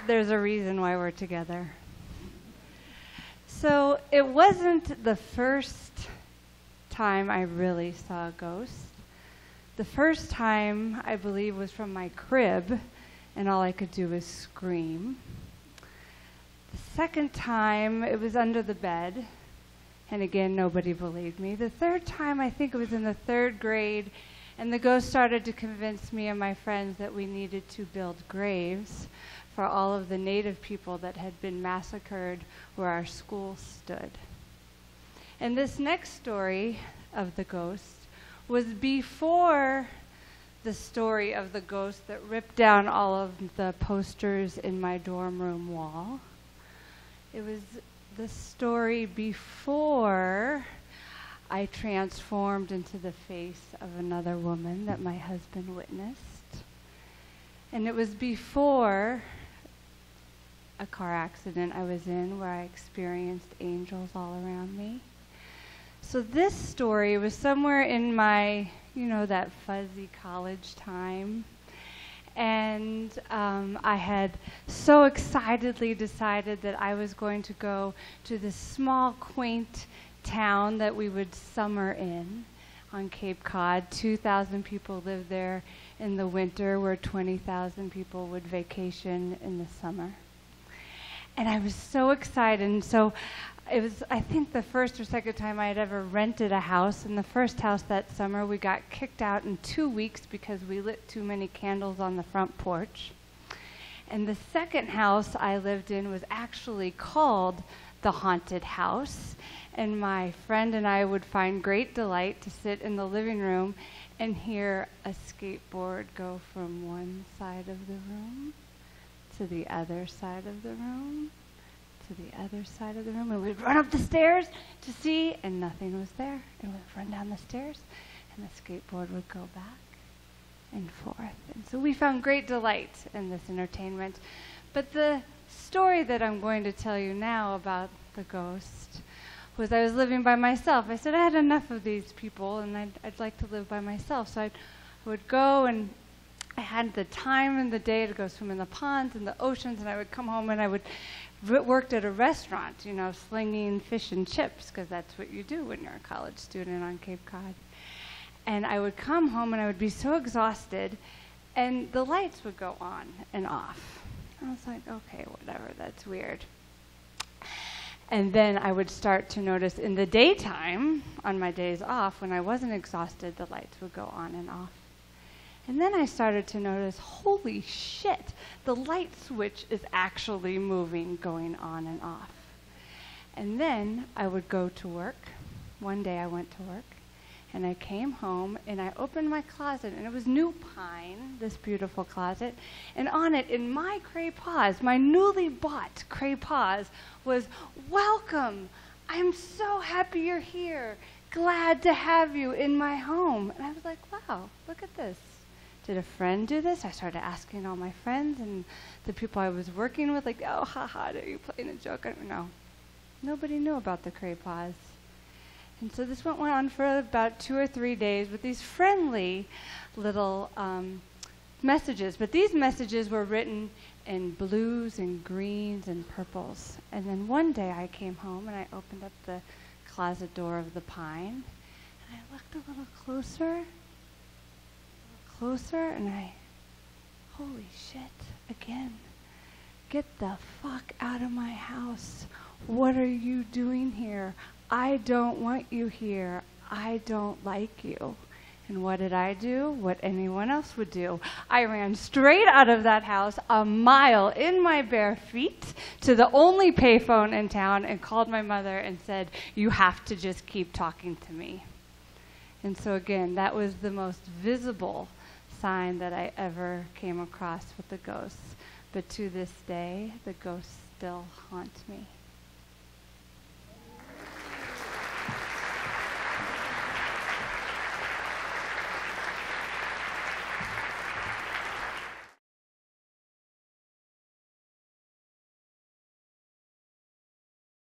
there's a reason why we're together. So it wasn't the first time I really saw a ghost. The first time, I believe, was from my crib, and all I could do was scream. The second time, it was under the bed, and again, nobody believed me. The third time, I think it was in the 3rd grade, and the ghost started to convince me and my friends that we needed to build graves for all of the Native people that had been massacred where our school stood. And this next story of the ghost was before the story of the ghost that ripped down all of the posters in my dorm room wall. It was the story before I transformed into the face of another woman that my husband witnessed. And it was before a car accident I was in where I experienced angels all around me. So this story was somewhere in my, that fuzzy college time. And I had so excitedly decided that I was going to go to this small, quaint town that we would summer in on Cape Cod. 2,000 people lived there in the winter, where 20,000 people would vacation in the summer. And I was so excited. And so it was, I think, the first or second time I had ever rented a house. In the first house that summer, we got kicked out in 2 weeks because we lit too many candles on the front porch. And the second house I lived in was actually called the Haunted House. And my friend and I would find great delight to sit in the living room and hear a skateboard go from one side of the room to the other side of the room, to the other side of the room, and we'd run up the stairs to see, and nothing was there. And we'd run down the stairs, and the skateboard would go back and forth. And so we found great delight in this entertainment. But the story that I'm going to tell you now about the ghost was I was living by myself. I said I had enough of these people, and I'd like to live by myself. So I would go, and I had the time in the day to go swim in the ponds and the oceans, and I would come home and I would worked at a restaurant, slinging fish and chips, because that's what you do when you're a college student on Cape Cod. And I would come home and I would be so exhausted, and the lights would go on and off. I was like, okay, whatever, that's weird. And then I would start to notice in the daytime, on my days off, when I wasn't exhausted, the lights would go on and off. And then I started to notice, holy shit, the light switch is actually moving, going on and off. And then I would go to work. One day I went to work, and I came home, and I opened my closet, and it was new pine, this beautiful closet, and on it, in my craypas, my newly bought craypas, was, "Welcome, I'm so happy you're here, glad to have you in my home." And I was like, wow, look at this. Did a friend do this? I started asking all my friends and the people I was working with, like, oh, haha, are you playing a joke? I don't know. Nobody knew about the craypas. And so this went on for about 2 or 3 days with these friendly little messages. But these messages were written in blues and greens and purples. And then one day I came home and I opened up the closet door of the pine, and I looked a little closer, and holy shit, again. Get the fuck out of my house. What are you doing here? I don't want you here. I don't like you. And what did I do? What anyone else would do. I ran straight out of that house, a mile in my bare feet, to the only payphone in town, and called my mother and said, "You have to just keep talking to me." And so again, that was the most visible sign that I ever came across with the ghosts. But to this day, the ghosts still haunt me.